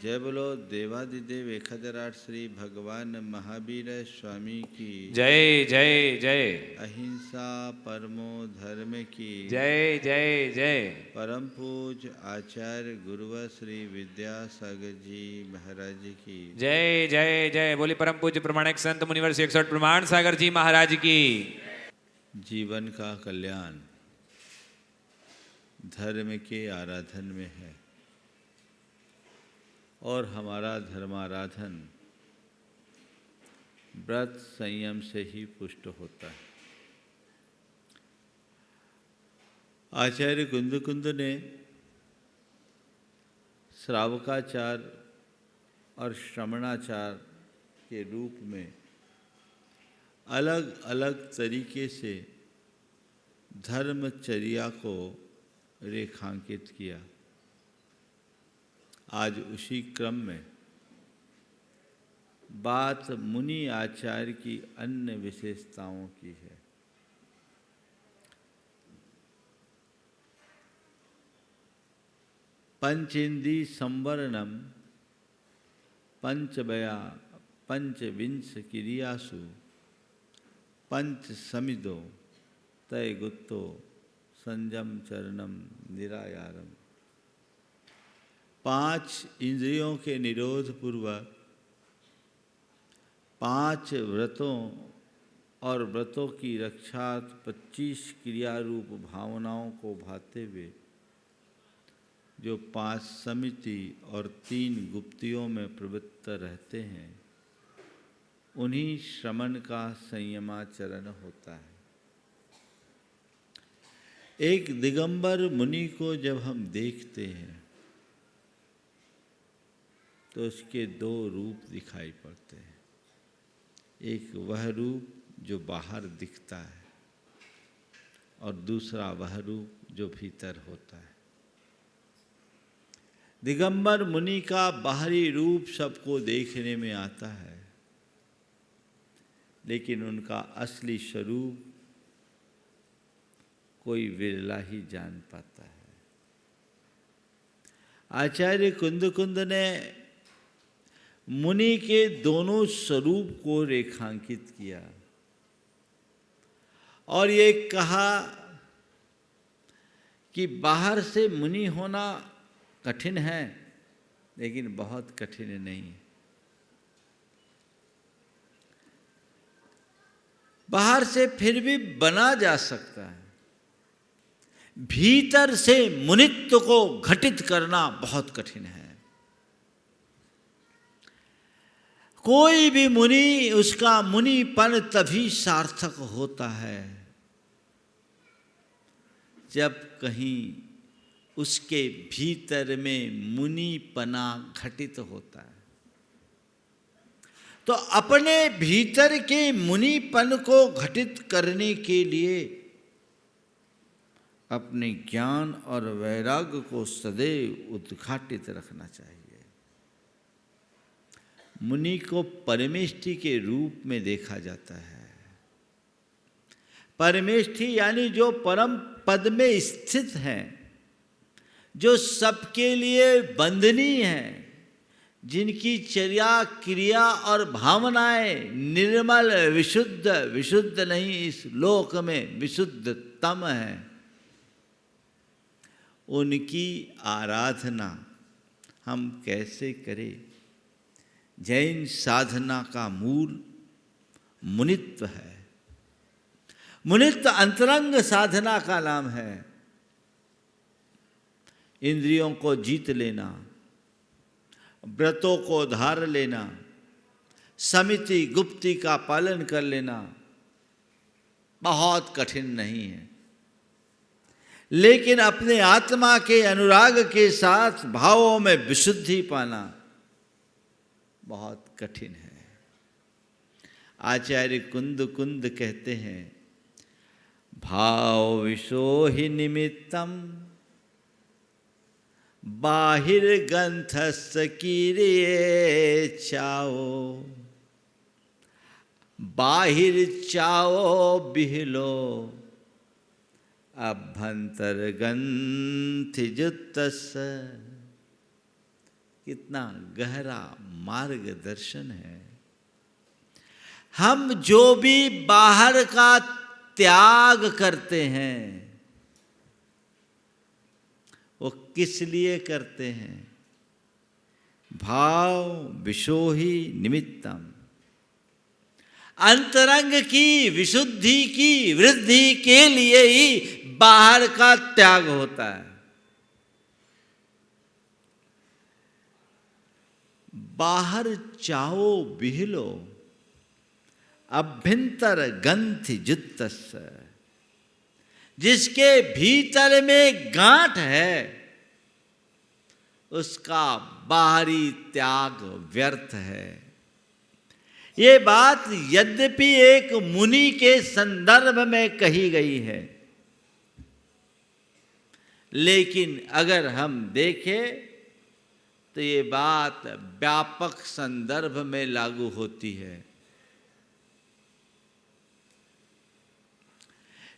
जय बोलो देवादिदेव एकहतराट श्री भगवान महावीर स्वामी की जय जय जय। अहिंसा परमो धर्म की जय जय जय। परम पूज आचार्य गुरुवर श्री विद्यासागर जी महाराज की जय जय जय। बोली परम पूज्य प्रमाणिक संत मुनिवर 161 प्रमाण सागर जी महाराज की। जीवन का कल्याण धर्म के आराधन में है और हमारा धर्माराधन व्रत संयम से ही पुष्ट होता है। आचार्य कुंद ने श्रावकाचार और श्रमणाचार के रूप में अलग अलग तरीके से धर्मचर्या को रेखांकित किया। आज उसी क्रम में बात मुनि आचार्य की अन्य विशेषताओं की है। पंचेन्द्री संवरणम पंचबया पंचविंश क्रियासु पंच समिदो तय गुत्तो संयम चरणम निरायारम। 5 इंद्रियों के निरोध पूर्वक 5 व्रतों और व्रतों की रक्षा 25 क्रिया रूप भावनाओं को भाते हुए जो 5 समिति और 3 गुप्तियों में प्रवृत्त रहते हैं, उन्हीं श्रमण का संयमाचरण होता है। एक दिगंबर मुनि को जब हम देखते हैं तो उसके 2 रूप दिखाई पड़ते हैं। एक वह रूप जो बाहर दिखता है और दूसरा वह रूप जो भीतर होता है। दिगंबर मुनि का बाहरी रूप सबको देखने में आता है, लेकिन उनका असली स्वरूप कोई विरला ही जान पाता है। आचार्य कुंद ने मुनि के दोनों स्वरूप को रेखांकित किया और ये कहा कि बाहर से मुनि होना कठिन है, लेकिन बहुत कठिन नहीं। बाहर से फिर भी बना जा सकता है, भीतर से मुनित्व को घटित करना बहुत कठिन है। कोई भी मुनि, उसका मुनिपन तभी सार्थक होता है जब कहीं उसके भीतर में मुनिपना घटित होता है। तो अपने भीतर के मुनिपन को घटित करने के लिए अपने ज्ञान और वैराग्य को सदैव उद्घाटित रखना चाहिए। मुनि को परमेष्ठि के रूप में देखा जाता है। परमेष्ठि यानी जो परम पद में स्थित हैं, जो सबके लिए वंदनीय हैं, जिनकी चर्या क्रिया और भावनाएं निर्मल विशुद्ध नहीं, इस लोक में विशुद्धतम है, उनकी आराधना हम कैसे करें? जैन साधना का मूल मुनित्व है। मुनित्व अंतरंग साधना का नाम है। इंद्रियों को जीत लेना, व्रतों को धार लेना, समिति गुप्ति का पालन कर लेना बहुत कठिन नहीं है, लेकिन अपने आत्मा के अनुराग के साथ भावों में विशुद्धि पाना बहुत कठिन है। आचार्य कुंद कहते हैं, भाव विशोहि निमित्तम बाहिर ग्रंथस्स कीरिये चाओ। बाहिर चाओ बिहलो अभ्यंतर ग्रंथि जुत्तस्स। कितना गहरा मार्गदर्शन है। हम जो भी बाहर का त्याग करते हैं वो किस लिए करते हैं? भाव विशोही निमित्तम, अंतरंग की विशुद्धि की वृद्धि के लिए ही बाहर का त्याग होता है। बाहर चाहो बिहलो अभ्यंतर गंथि जुत्तस्य, जिसके भीतर में गांठ है उसका बाहरी त्याग व्यर्थ है। ये बात यद्यपि एक मुनि के संदर्भ में कही गई है, लेकिन अगर हम देखें तो ये बात व्यापक संदर्भ में लागू होती है।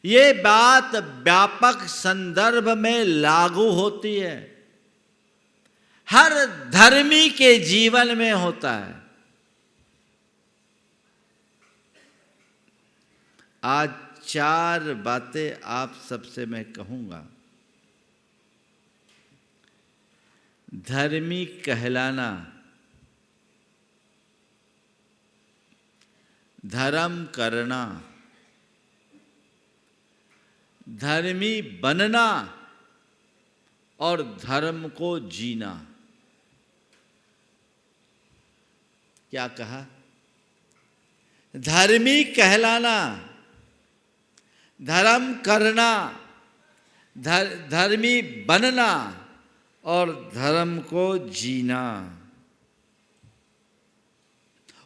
ये बात व्यापक संदर्भ में लागू होती है, हर धर्मी के जीवन में होता है। आज 4 बातें आप सबसे मैं कहूंगा। धर्मी कहलाना, धर्म करना, धर्मी बनना और धर्म को जीना। क्या कहा? धर्मी कहलाना, धर्म करना, धर्मी बनना और धर्म को जीना।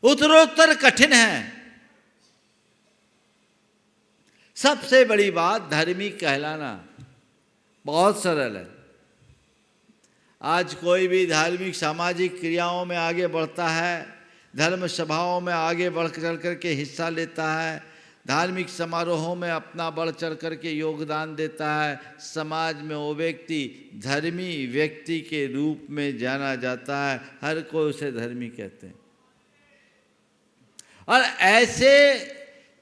उत्तरोत्तर कठिन है। सबसे बड़ी बात धर्मी कहलाना बहुत सरल है। आज कोई भी धार्मिक सामाजिक क्रियाओं में आगे बढ़ता है, धर्म सभाओं में आगे बढ़ चढ़ करके हिस्सा लेता है, धार्मिक समारोहों में अपना बढ़ चढ़ करके योगदान देता है, समाज में वो व्यक्ति धर्मी व्यक्ति के रूप में जाना जाता है। हर कोई उसे धर्मी कहते हैं। और ऐसे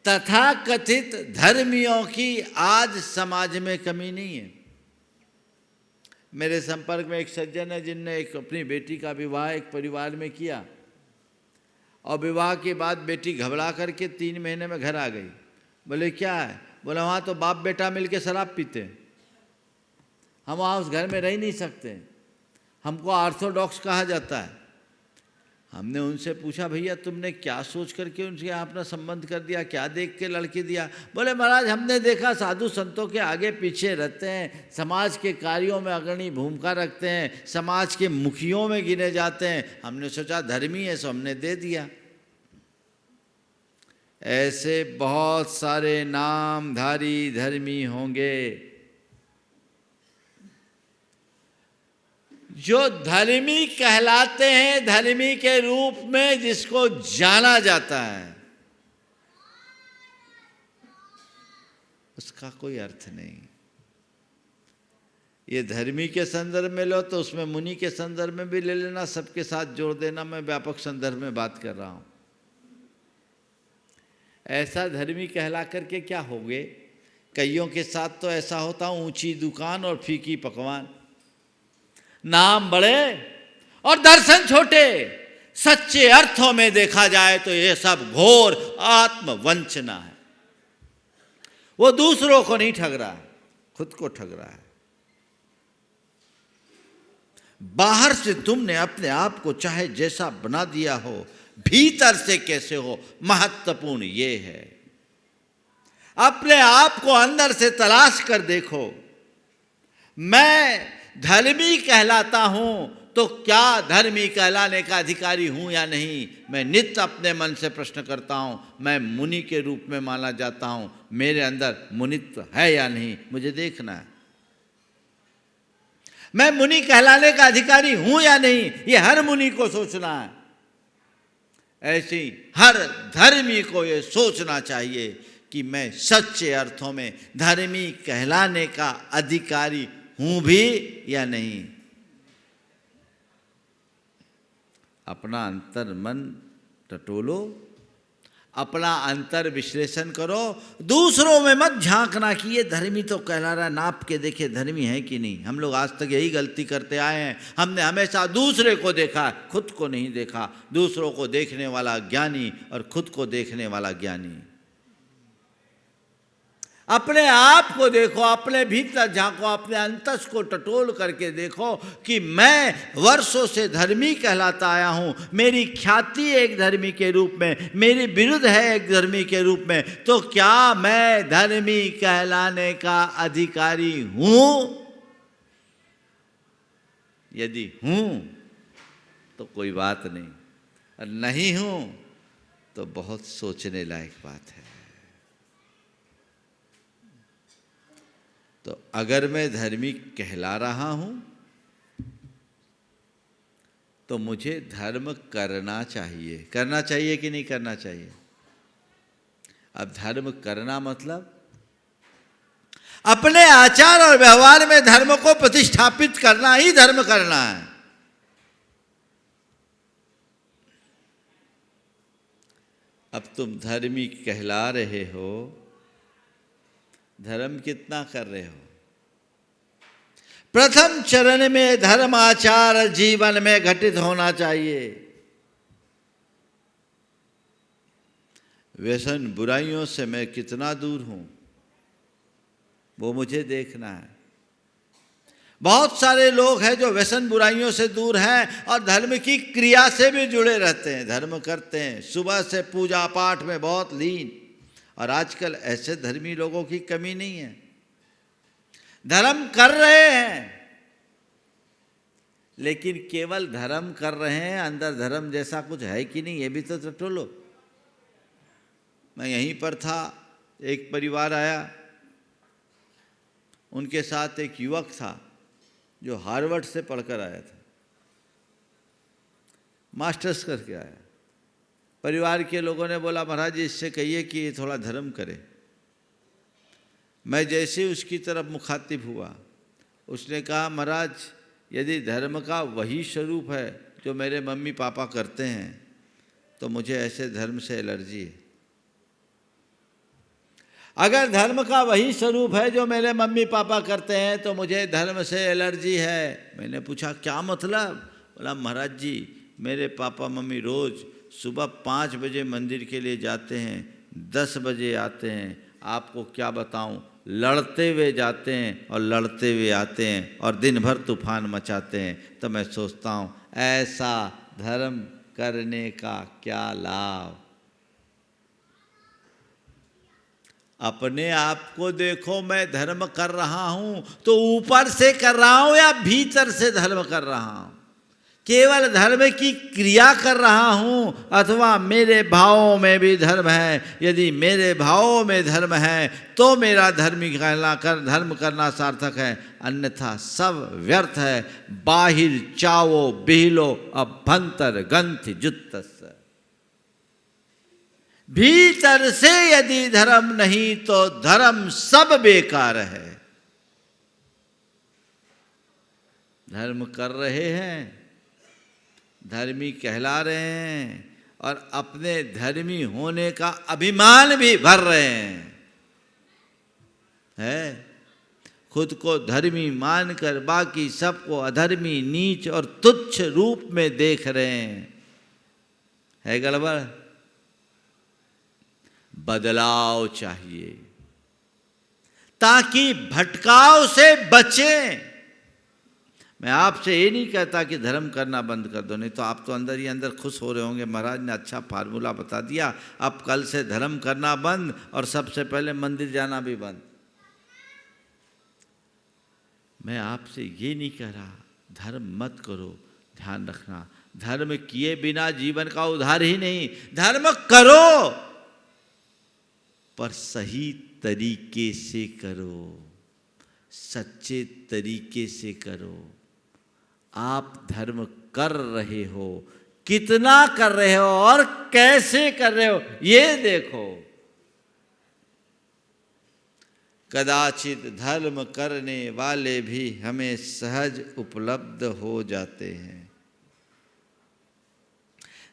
तथाकथित धर्मियों की आज समाज में कमी नहीं है। मेरे संपर्क में एक सज्जन है जिनने एक अपनी बेटी का विवाह एक परिवार में किया और विवाह के बाद बेटी घबरा करके 3 महीने में घर आ गई। बोले क्या है? बोले वहाँ तो बाप बेटा मिलके शराब पीते हैं, हम वहाँ उस घर में रह नहीं सकते, हमको ऑर्थोडॉक्स कहा जाता है। हमने उनसे पूछा भैया तुमने क्या सोच करके उनसे यहाँ अपना संबंध कर दिया, क्या देख के लड़की दिया? बोले महाराज हमने देखा साधु संतों के आगे पीछे रहते हैं, समाज के कार्यों में अग्रणी भूमिका रखते हैं, समाज के मुखियों में गिने जाते हैं, हमने सोचा धर्मी है सो हमने दे दिया। ऐसे बहुत सारे नामधारी धर्मी होंगे जो धर्मी कहलाते हैं, धर्मी के रूप में जिसको जाना जाता है, उसका कोई अर्थ नहीं। ये धर्मी के संदर्भ में लो तो उसमें मुनि के संदर्भ में भी ले लेना, सबके साथ जोड़ देना। मैं व्यापक संदर्भ में बात कर रहा हूं। ऐसा धर्मी कहला करके क्या हो गए? कईयों के साथ तो ऐसा होता, ऊंची दुकान और फीकी पकवान, नाम बड़े और दर्शन छोटे। सच्चे अर्थों में देखा जाए तो ये सब घोर आत्मवंचना है। वो दूसरों को नहीं ठग रहा है, खुद को ठग रहा है। बाहर से तुमने अपने आप को चाहे जैसा बना दिया हो, भीतर से कैसे हो, महत्वपूर्ण ये है। अपने आप को अंदर से तलाश कर देखो। मैं धर्मी कहलाता हूं तो क्या धर्मी कहलाने का अधिकारी हूं या नहीं? मैं नित्य अपने मन से प्रश्न करता हूं। मैं मुनि के रूप में माना जाता हूं, मेरे अंदर मुनित्व है या नहीं, मुझे देखना है। मैं मुनि कहलाने का अधिकारी हूं या नहीं, ये हर मुनि को सोचना है। ऐसी हर धर्मी को ये सोचना चाहिए कि मैं सच्चे अर्थों में धर्मी कहलाने का अधिकारी हूं भी या नहीं। अपना अंतर मन टटोलो, अपना अंतर विश्लेषण करो, दूसरों में मत झांकना कि ये धर्मी तो कहला रहा है, नाप के देखे धर्मी है कि नहीं। हम लोग आज तक यही गलती करते आए हैं, हमने हमेशा दूसरे को देखा, खुद को नहीं देखा। दूसरों को देखने वाला ज्ञानी और खुद को देखने वाला ज्ञानी। अपने आप को देखो, अपने भीतर झांको, अपने अंतस को टटोल करके देखो कि मैं वर्षों से धर्मी कहलाता आया हूँ, मेरी ख्याति एक धर्मी के रूप में, मेरी विरुद्ध है एक धर्मी के रूप में, तो क्या मैं धर्मी कहलाने का अधिकारी हूँ? यदि हूँ तो कोई बात नहीं, और नहीं हूँ तो बहुत सोचने लायक बात है। तो अगर मैं धर्मी कहला रहा हूं तो मुझे धर्म करना चाहिए। करना चाहिए कि नहीं करना चाहिए? अब धर्म करना मतलब अपने आचार और व्यवहार में धर्म को प्रतिष्ठापित करना ही धर्म करना है। अब तुम धर्मी कहला रहे हो, धर्म कितना कर रहे हो? प्रथम चरण में धर्म आचार जीवन में घटित होना चाहिए। व्यसन बुराइयों से मैं कितना दूर हूं वो मुझे देखना है। बहुत सारे लोग हैं जो व्यसन बुराइयों से दूर हैं और धर्म की क्रिया से भी जुड़े रहते हैं, धर्म करते हैं, सुबह से पूजा पाठ में बहुत लीन। और आजकल ऐसे धर्मी लोगों की कमी नहीं है, धर्म कर रहे हैं, लेकिन केवल धर्म कर रहे हैं, अंदर धर्म जैसा कुछ है कि नहीं ये भी तो टटोलो। मैं यहीं पर था, एक परिवार आया, उनके साथ एक युवक था जो हार्वर्ड से पढ़कर आया था, मास्टर्स करके आया। परिवार के लोगों ने बोला महाराज जी इससे कहिए कि ये थोड़ा धर्म करे। मैं जैसे उसकी तरफ मुखातिब हुआ, उसने कहा महाराज यदि धर्म का वही स्वरूप है जो मेरे मम्मी पापा करते हैं तो मुझे ऐसे धर्म से एलर्जी है। अगर धर्म का वही स्वरूप है जो मेरे मम्मी पापा करते हैं तो मुझे धर्म से एलर्जी है। मैंने पूछा क्या मतलब? बोला महाराज जी मेरे पापा मम्मी रोज़ सुबह 5 बजे मंदिर के लिए जाते हैं, 10 बजे आते हैं। आपको क्या बताऊं, लड़ते हुए जाते हैं और लड़ते हुए आते हैं और दिन भर तूफान मचाते हैं। तो मैं सोचता हूं ऐसा धर्म करने का क्या लाभ? अपने आप को देखो, मैं धर्म कर रहा हूं तो ऊपर से कर रहा हूं या भीतर से धर्म कर रहा हूं? केवल धर्म की क्रिया कर रहा हूं अथवा मेरे भावों में भी धर्म है? यदि मेरे भावों में धर्म है तो मेरा धर्म करना सार्थक है, अन्यथा सब व्यर्थ है। बाहिर चावो बिहलो अभ्यंतर गंथ जुत्तस। भीतर से यदि धर्म नहीं तो धर्म सब बेकार है। धर्म कर रहे हैं, धर्मी कहला रहे हैं और अपने धर्मी होने का अभिमान भी भर रहे हैं। खुद को धर्मी मानकर बाकी सबको अधर्मी, नीच और तुच्छ रूप में देख रहे हैं। है गड़बड़। बदलाव चाहिए ताकि भटकाव से बचें। मैं आपसे ये नहीं कहता कि धर्म करना बंद कर दो, नहीं तो आप तो अंदर ही अंदर खुश हो रहे होंगे महाराज ने अच्छा फार्मूला बता दिया, अब कल से धर्म करना बंद और सबसे पहले मंदिर जाना भी बंद। मैं आपसे ये नहीं कह रहा धर्म मत करो, ध्यान रखना धर्म किए बिना जीवन का उद्धार ही नहीं। धर्म करो पर सही तरीके से करो, सच्चे तरीके से करो। आप धर्म कर रहे हो, कितना कर रहे हो और कैसे कर रहे हो ये देखो। कदाचित धर्म करने वाले भी हमें सहज उपलब्ध हो जाते हैं।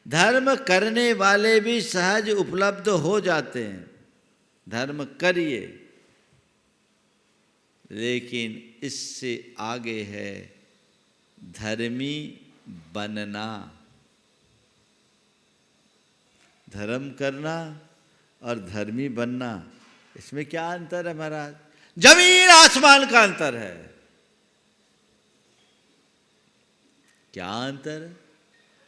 धर्म करने वाले भी सहज उपलब्ध हो जाते हैं, धर्म करिए, लेकिन इससे आगे है धर्मी बनना। धर्म करना और धर्मी बनना, इसमें क्या अंतर है महाराज? जमीन आसमान का अंतर है। क्या अंतर है?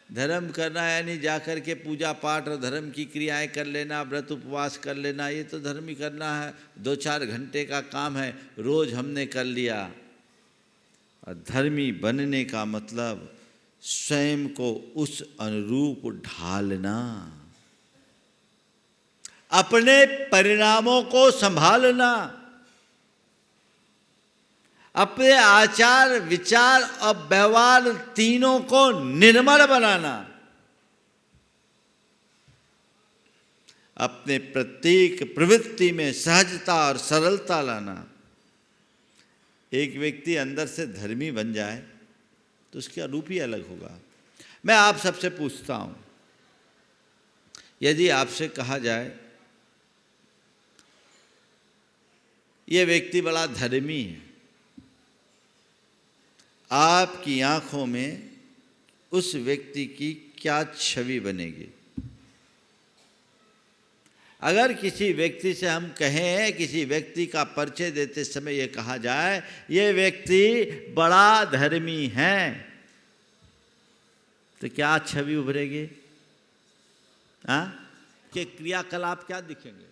धर्म करना यानी जाकर के पूजा पाठ और धर्म की क्रियाएं कर लेना, व्रत उपवास कर लेना, ये तो धर्म ही करना है। 2-4 घंटे का काम है, रोज हमने कर लिया। और धर्मी बनने का मतलब स्वयं को उस अनुरूप ढालना, अपने परिणामों को संभालना, अपने आचार विचार और व्यवहार तीनों को निर्मल बनाना, अपने प्रत्येक प्रवृत्ति में सहजता और सरलता लाना। एक व्यक्ति अंदर से धर्मी बन जाए तो उसका रूप ही अलग होगा। मैं आप सबसे पूछता हूं, यदि आपसे कहा जाए ये व्यक्ति बड़ा धर्मी है, आपकी आंखों में उस व्यक्ति की क्या छवि बनेगी? अगर किसी व्यक्ति से हम कहें, किसी व्यक्ति का परिचय देते समय ये कहा जाए ये व्यक्ति बड़ा धर्मी है, तो क्या छवि उभरेगी? के क्रियाकलाप क्या दिखेंगे?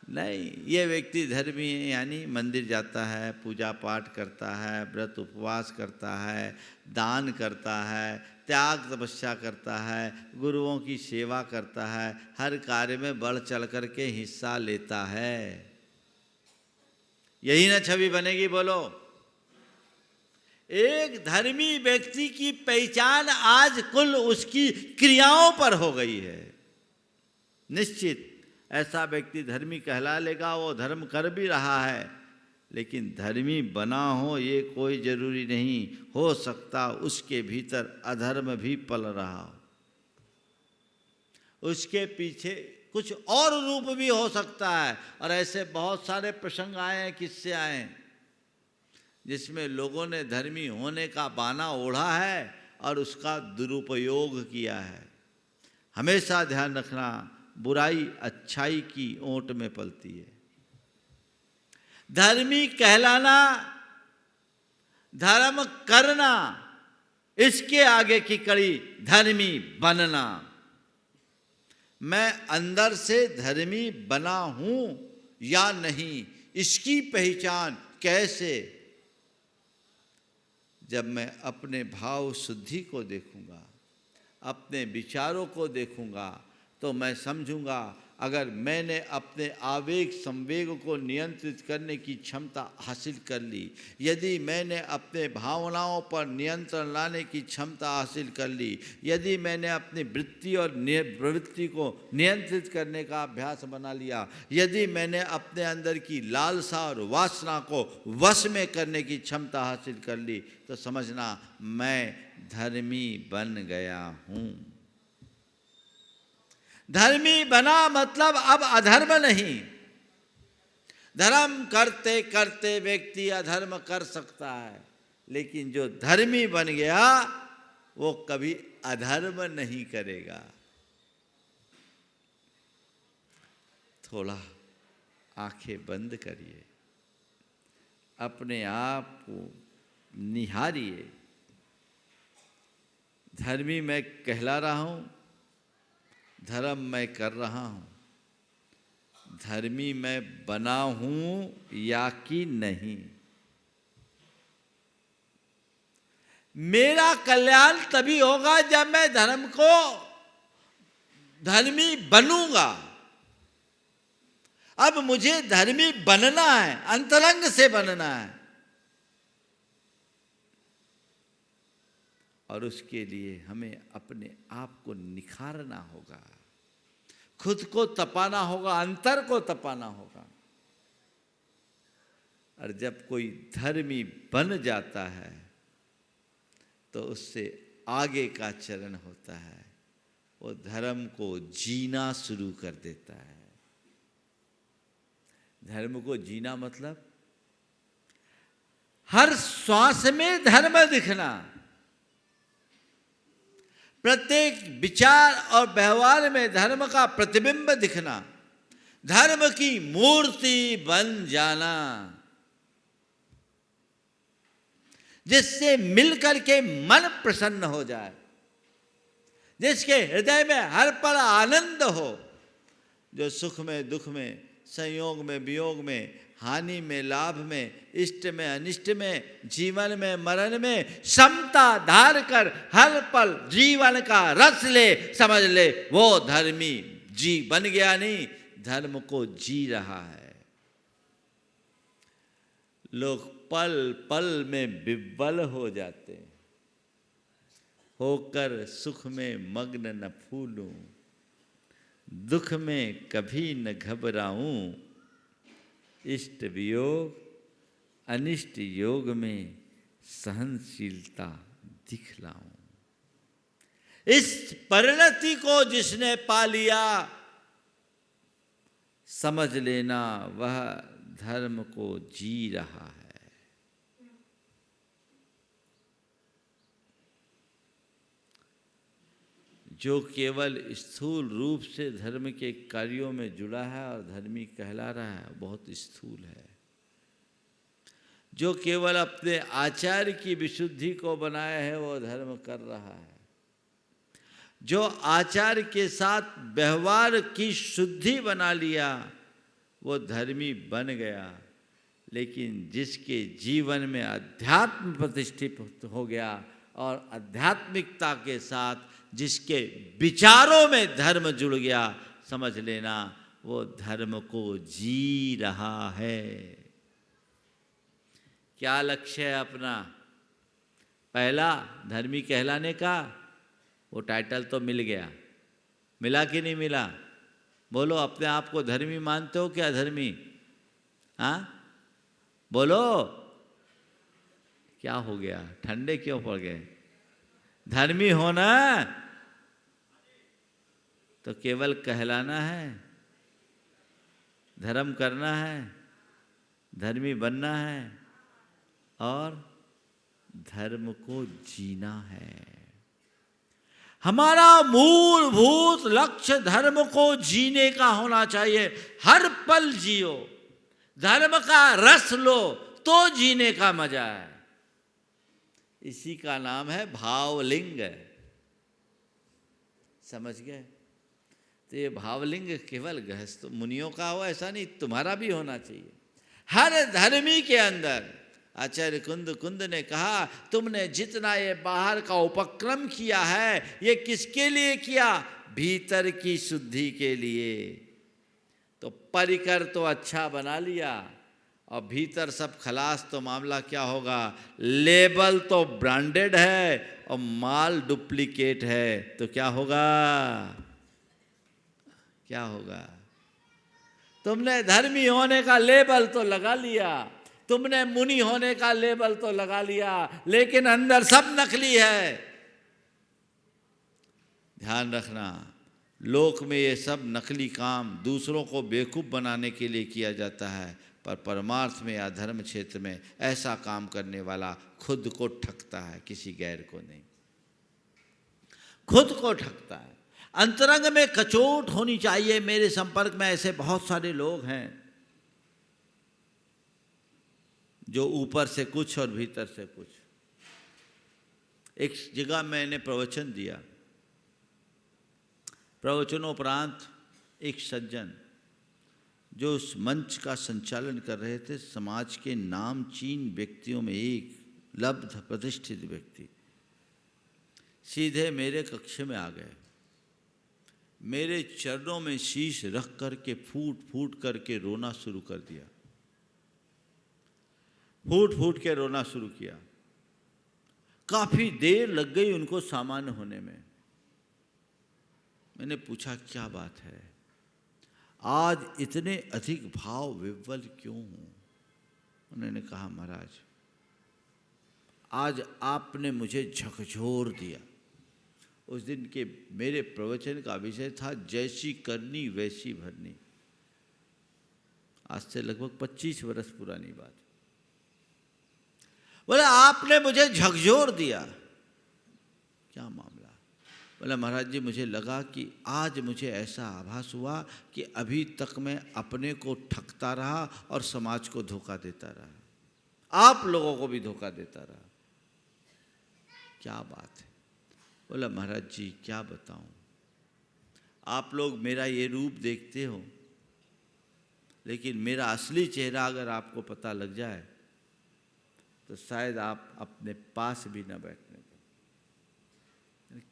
नहीं, ये व्यक्ति धर्मी है यानी मंदिर जाता है, पूजा पाठ करता है, व्रत उपवास करता है, दान करता है, त्याग तपस्या करता है, गुरुओं की सेवा करता है, हर कार्य में बढ़ चढ़ कर के हिस्सा लेता है। यही ना छवि बनेगी? बोलो। एक धर्मी व्यक्ति की पहचान आज कुल उसकी क्रियाओं पर हो गई है। निश्चित ऐसा व्यक्ति धर्मी कहला लेगा, वो धर्म कर भी रहा है, लेकिन धर्मी बना हो ये कोई जरूरी नहीं। हो सकता उसके भीतर अधर्म भी पल रहा हो, उसके पीछे कुछ और रूप भी हो सकता है। और ऐसे बहुत सारे प्रसंग आए हैं, किससे आए हैं, जिसमें लोगों ने धर्मी होने का बाना ओढ़ा है और उसका दुरुपयोग किया है। हमेशा ध्यान रखना, बुराई अच्छाई की ओट में पलती है। धर्मी कहलाना, धर्म करना, इसके आगे की कड़ी धर्मी बनना। मैं अंदर से धर्मी बना हूं या नहीं, इसकी पहचान कैसे? जब मैं अपने भाव शुद्धि को देखूंगा, अपने विचारों को देखूंगा, तो मैं समझूंगा अगर मैंने अपने आवेग संवेग को नियंत्रित करने की क्षमता हासिल कर ली, यदि मैंने अपने भावनाओं पर नियंत्रण लाने की क्षमता हासिल कर ली, यदि मैंने अपनी वृत्ति और प्रवृत्ति को नियंत्रित करने का अभ्यास बना लिया, यदि मैंने अपने अंदर की लालसा और वासना को वश में करने की क्षमता हासिल कर ली, तो समझना मैं धर्मी बन गया हूँ। धर्मी बना मतलब अब अधर्म नहीं। धर्म करते करते व्यक्ति अधर्म कर सकता है, लेकिन जो धर्मी बन गया वो कभी अधर्म नहीं करेगा। थोड़ा आंखें बंद करिए, अपने आप को निहारिए। धर्मी मैं कहला रहा हूं, धर्म मैं कर रहा हूं, धर्मी मैं बना हूं या कि नहीं। मेरा कल्याण तभी होगा जब मैं धर्म को धर्मी बनूंगा। अब मुझे धर्मी बनना है, अंतरंग से बनना है, और उसके लिए हमें अपने आप को निखारना होगा, खुद को तपाना होगा, अंतर को तपाना होगा। और जब कोई धर्मी बन जाता है तो उससे आगे का चरण होता है वो धर्म को जीना शुरू कर देता है। धर्म को जीना मतलब हर श्वास में धर्म दिखना, प्रत्येक विचार और व्यवहार में धर्म का प्रतिबिंब दिखना, धर्म की मूर्ति बन जाना, जिससे मिलकर के मन प्रसन्न हो जाए, जिसके हृदय में हर पल आनंद हो, जो सुख में दुख में, संयोग में वियोग में, हानि में लाभ में, इष्ट में अनिष्ट में, जीवन में मरण में समता धार कर हर पल जीवन का रस ले, समझ ले वो धर्मी जी बन गया, नहीं धर्म को जी रहा है। लोग पल पल में विह्वल हो जाते हैं, होकर सुख में मग्न न फूलूं, दुख में कभी न घबराऊं, इष्ट वियोग अनिष्ट योग में सहनशीलता दिखलाऊं। इस परिणति को जिसने पा लिया, समझ लेना वह धर्म को जी रहा है। जो केवल स्थूल रूप से धर्म के कार्यों में जुड़ा है और धर्मी कहला रहा है, बहुत स्थूल है। जो केवल अपने आचार की विशुद्धि को बनाया है, वो धर्म कर रहा है। जो आचार के साथ व्यवहार की शुद्धि बना लिया, वो धर्मी बन गया। लेकिन जिसके जीवन में अध्यात्म प्रतिष्ठित हो गया और आध्यात्मिकता के साथ जिसके विचारों में धर्म जुड़ गया, समझ लेना वो धर्म को जी रहा है। क्या लक्ष्य है अपना? पहला धर्मी कहलाने का, वो टाइटल तो मिल गया, मिला कि नहीं मिला? बोलो, अपने आप को धर्मी मानते हो क्या धर्मी? हाँ बोलो, क्या हो गया? ठंडे क्यों पड़ गए? धर्मी होना तो केवल कहलाना है, धर्म करना है, धर्मी बनना है और धर्म को जीना है। हमारा मूलभूत लक्ष्य धर्म को जीने का होना चाहिए। हर पल जियो, धर्म का रस लो तो जीने का मजा है। इसी का नाम है भावलिंग। समझ गए? तो ये भावलिंग केवल गृहस्थ मुनियों का हो ऐसा नहीं, तुम्हारा भी होना चाहिए। हर धर्मी के अंदर, आचार्य कुंद ने कहा, तुमने जितना ये बाहर का उपक्रम किया है, ये किसके लिए किया? भीतर की शुद्धि के लिए। तो परिकर तो अच्छा बना लिया और भीतर सब खलास, तो मामला क्या होगा? लेबल तो ब्रांडेड है और माल डुप्लीकेट है, तो क्या होगा? क्या होगा? तुमने धर्मी होने का लेबल तो लगा लिया, तुमने मुनि होने का लेबल तो लगा लिया, लेकिन अंदर सब नकली है। ध्यान रखना, लोक में ये सब नकली काम दूसरों को बेवकूफ़ बनाने के लिए किया जाता है, पर परमार्थ में या धर्म क्षेत्र में ऐसा काम करने वाला खुद को ठगता है, किसी गैर को नहीं। खुद को ठगता है। अंतरंग में कचोट होनी चाहिए। मेरे संपर्क में ऐसे बहुत सारे लोग हैं जो ऊपर से कुछ और भीतर से कुछ। एक जगह मैंने प्रवचन दिया, प्रवचनोपरांत एक सज्जन जो उस मंच का संचालन कर रहे थे, समाज के नामचीन व्यक्तियों में एक लब्ध प्रतिष्ठित व्यक्ति, सीधे मेरे कक्ष में आ गए। मेरे चरणों में शीश रख करके फूट फूट करके रोना शुरू कर दिया। फूट फूट के रोना शुरू किया। काफी देर लग गई उनको सामान्य होने में। मैंने पूछा, क्या बात है, आज इतने अधिक भाव विह्वल क्यों हो? उन्होंने कहा, महाराज आज आपने मुझे झकझोर दिया। उस दिन के मेरे प्रवचन का विषय था जैसी करनी वैसी भरनी। आज से लगभग 25 वर्ष पुरानी बात। बोले आपने मुझे झकझोर दिया। क्या मामला? बोले महाराज जी मुझे लगा कि आज मुझे ऐसा आभास हुआ कि अभी तक मैं अपने को ठगता रहा और समाज को धोखा देता रहा, आप लोगों को भी धोखा देता रहा। क्या बात है? बोला महाराज जी क्या बताऊं, आप लोग मेरा ये रूप देखते हो, लेकिन मेरा असली चेहरा अगर आपको पता लग जाए तो शायद आप अपने पास भी न बैठने दो।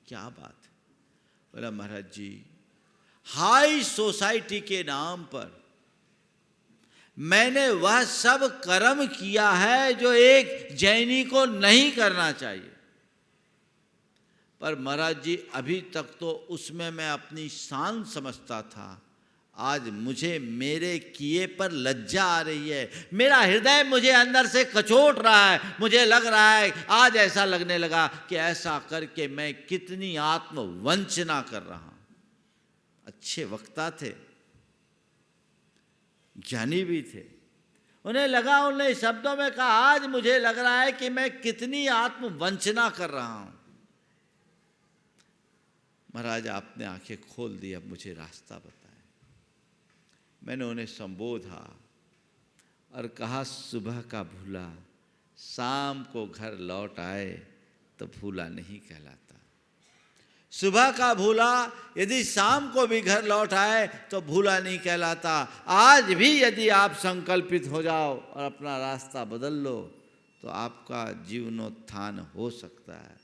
क्या बात है? बोला महाराज जी हाई सोसाइटी के नाम पर मैंने वह सब कर्म किया है जो एक जैनी को नहीं करना चाहिए, पर महाराज जी अभी तक तो उसमें मैं अपनी शान समझता था। आज मुझे मेरे किए पर लज्जा आ रही है, मेरा हृदय मुझे अंदर से कचोट रहा है। मुझे लग रहा है, आज ऐसा लगने लगा कि ऐसा करके मैं कितनी आत्मवंचना कर रहा हूं। अच्छे वक्ता थे, ज्ञानी भी थे, उन्हें लगा, उन्होंने शब्दों में कहा आज मुझे लग रहा है कि मैं कितनी आत्मवंचना कर रहा हूं। महाराज आपने आंखें खोल दी, अब मुझे रास्ता बताएं। मैंने उन्हें संबोधा और कहा सुबह का भूला शाम को घर लौट आए तो भूला नहीं कहलाता। सुबह का भूला यदि शाम को भी घर लौट आए तो भूला नहीं कहलाता। आज भी यदि आप संकल्पित हो जाओ और अपना रास्ता बदल लो तो आपका जीवनोत्थान हो सकता है।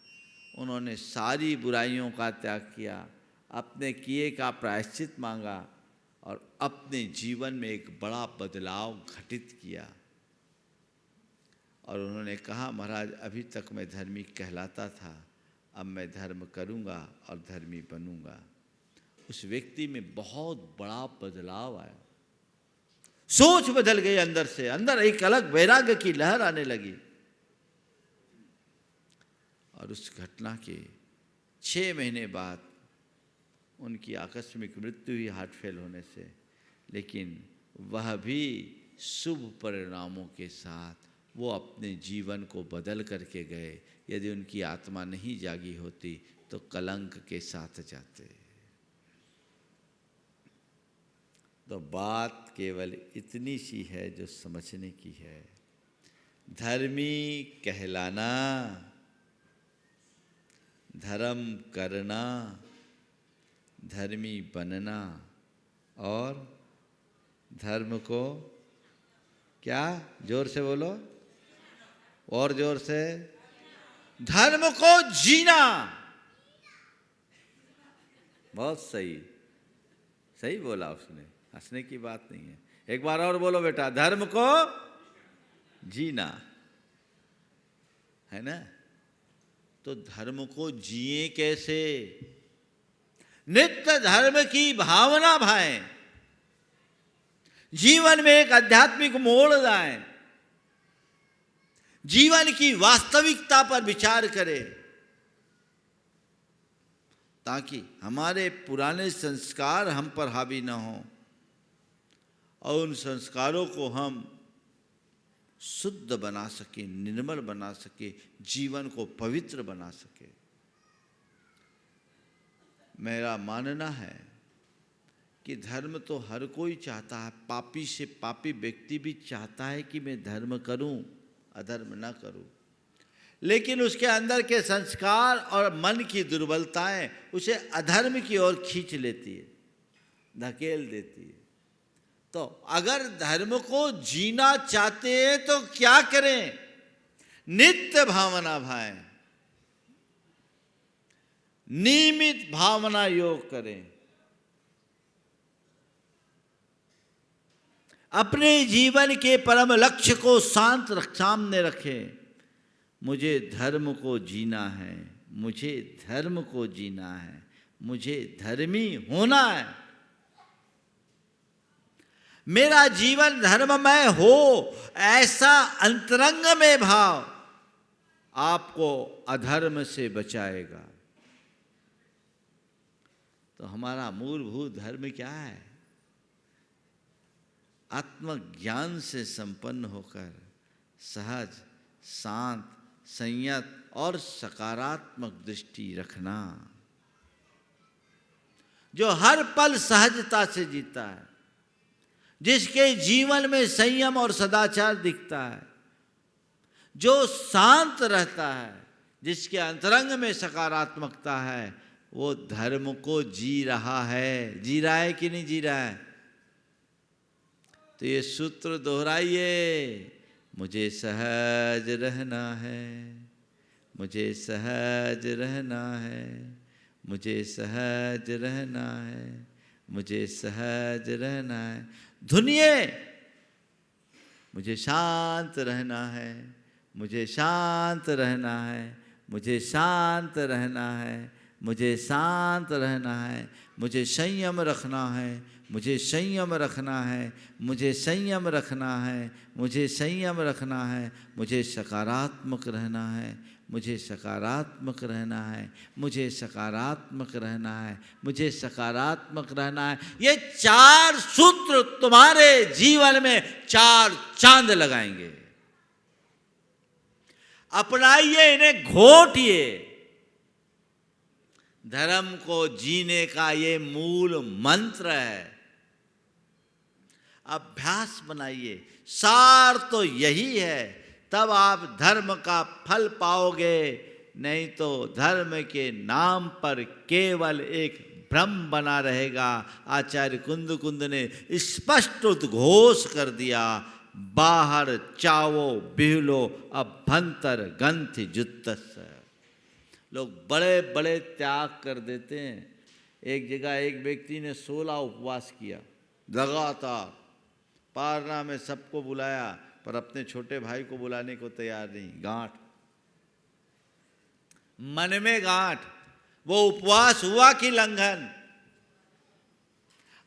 उन्होंने सारी बुराइयों का त्याग किया, अपने किए का प्रायश्चित मांगा और अपने जीवन में एक बड़ा बदलाव घटित किया। और उन्होंने कहा महाराज अभी तक मैं धर्मी कहलाता था, अब मैं धर्म करूंगा और धर्मी बनूंगा। उस व्यक्ति में बहुत बड़ा बदलाव आया, सोच बदल गई अंदर से, अंदर एक अलग वैराग्य की लहर आने लगी। और उस घटना के 6 महीने बाद उनकी आकस्मिक मृत्यु हुई हार्ट फेल होने से, लेकिन वह भी शुभ परिणामों के साथ वो अपने जीवन को बदल करके गए। यदि उनकी आत्मा नहीं जागी होती तो कलंक के साथ जाते। तो बात केवल इतनी सी है जो समझने की है। धर्मी कहलाना, धर्म करना, धर्मी बनना और धर्म को क्या, जोर से बोलो और जोर से, धर्म को जीना। बहुत सही, सही बोला उसने, हंसने की बात नहीं है। एक बार और बोलो बेटा, धर्म को जीना, है ना? तो धर्म को जिए कैसे? नित्य धर्म की भावना भाएं, जीवन में एक आध्यात्मिक मोड़ लाएं, जीवन की वास्तविकता पर विचार करें, ताकि हमारे पुराने संस्कार हम पर हावी न हों और उन संस्कारों को हम शुद्ध बना सके, निर्मल बना सके, जीवन को पवित्र बना सके। मेरा मानना है कि धर्म तो हर कोई चाहता है, पापी से पापी व्यक्ति भी चाहता है कि मैं धर्म करूं, अधर्म ना करूं, लेकिन उसके अंदर के संस्कार और मन की दुर्बलताएं उसे अधर्म की ओर खींच लेती है, धकेल देती है। तो अगर धर्म को जीना चाहते हैं तो क्या करें? नित्य भावना भाएं, नियमित भावना योग करें, अपने जीवन के परम लक्ष्य को शांत सामने रखें। मुझे धर्म को जीना है, मुझे धर्म को जीना है, मुझे धर्मी होना है, मेरा जीवन धर्ममय हो, ऐसा अंतरंग में भाव आपको अधर्म से बचाएगा। तो हमारा मूलभूत धर्म क्या है? आत्मज्ञान से संपन्न होकर सहज, शांत, संयत और सकारात्मक दृष्टि रखना, जो हर पल सहजता से जीता है, जिसके जीवन में संयम और सदाचार दिखता है, जो शांत रहता है, जिसके अंतरंग में सकारात्मकता है, वो धर्म को जी रहा है। जी रहा है कि नहीं जी रहा है? तो ये सूत्र दोहराइए, मुझे सहज रहना है, मुझे सहज रहना है, मुझे सहज रहना है, मुझे सहज रहना है। धुनिए, मुझे शांत रहना है, मुझे शांत रहना है, मुझे शांत रहना है, मुझे शांत रहना है, मुझे संयम रखना है, मुझे संयम रखना है, मुझे संयम रखना है, मुझे संयम रखना है, मुझे सकारात्मक रहना है, मुझे सकारात्मक रहना है, मुझे सकारात्मक रहना है, मुझे सकारात्मक रहना है। ये 4 सूत्र तुम्हारे जीवन में 4 चांद लगाएंगे। अपनाइए इन्हें, घोटिए। धर्म को जीने का ये मूल मंत्र है। अभ्यास बनाइए, सार तो यही है, तब आप धर्म का फल पाओगे। नहीं तो धर्म के नाम पर केवल एक भ्रम बना रहेगा। आचार्य कुंद ने स्पष्ट उद्घोष कर दिया, बाहर चावो बिहलो अभ्यंतर गंथि जुत्तस्य। लोग बड़े बड़े त्याग कर देते हैं। एक जगह एक व्यक्ति ने 16 उपवास किया लगातार, पारना में सबको बुलाया पर अपने छोटे भाई को बुलाने को तैयार नहीं। गांठ, मन में गांठ। वो उपवास हुआ कि लंघन?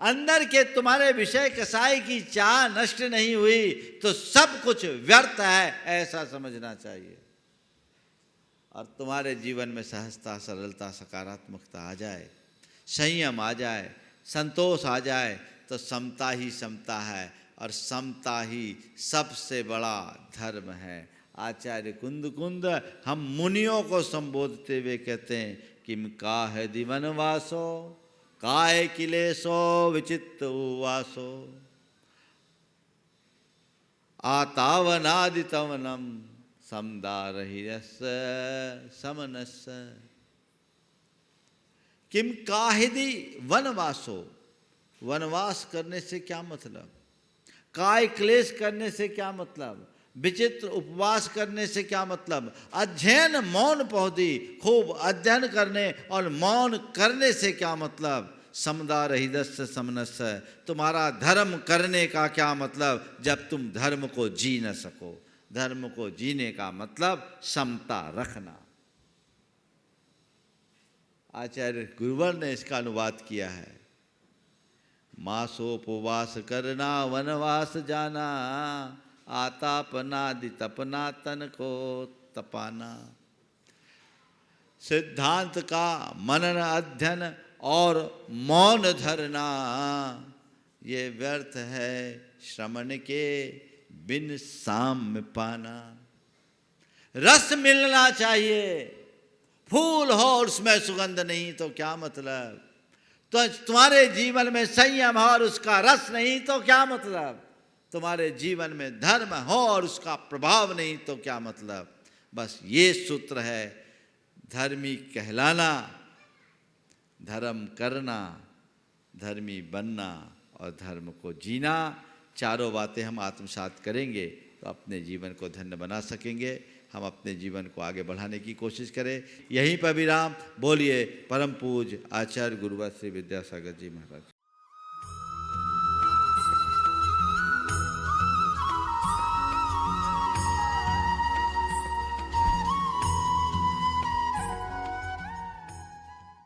अंदर के तुम्हारे विषय कसाई की चाह नष्ट नहीं हुई तो सब कुछ व्यर्थ है, ऐसा समझना चाहिए। और तुम्हारे जीवन में सहजता, सरलता, सकारात्मकता आ जाए, संयम आ जाए, संतोष आ जाए, तो समता ही समता है और समता ही सबसे बड़ा धर्म है। आचार्य कुंद हम मुनियों को संबोधते हुए कहते हैं, किम काहे दिवनवासो काय किलेशो विचित्त उवासो आतावनादितवनम समदारहिरस समनस। किम काहिदी वनवासो, वनवास करने से क्या मतलब? काय क्लेश करने से क्या मतलब? विचित्र उपवास करने से क्या मतलब? अध्ययन मौन पौधी, खूब अध्ययन करने और मौन करने से क्या मतलब? समदार हृदय समनस, तुम्हारा धर्म करने का क्या मतलब जब तुम धर्म को जी न सको? धर्म को जीने का मतलब समता रखना। आचार्य गुरुवर ने इसका अनुवाद किया है, मासोपवास करना वनवास जाना, आतापनादि तपना तन को तपाना। सिद्धांत का मनन अध्ययन और मौन धरना ये व्यर्थ है, श्रमण के बिन साम्य पाना। रस मिलना चाहिए, फूल हो और उसमें सुगंध नहीं तो क्या मतलब? तो तुम्हारे जीवन में संयम हो और उसका रस नहीं तो क्या मतलब? तुम्हारे जीवन में धर्म हो और उसका प्रभाव नहीं तो क्या मतलब? बस ये सूत्र है, धर्मी कहलाना, धर्म करना, धर्मी बनना और धर्म को जीना। चारों बातें हम आत्मसात करेंगे तो अपने जीवन को धन्य बना सकेंगे। हम अपने जीवन को आगे बढ़ाने की कोशिश करें। यहीं पर विराम। बोलिए परम पूज्य आचार्य गुरुवर श्री विद्यासागर जी महाराज।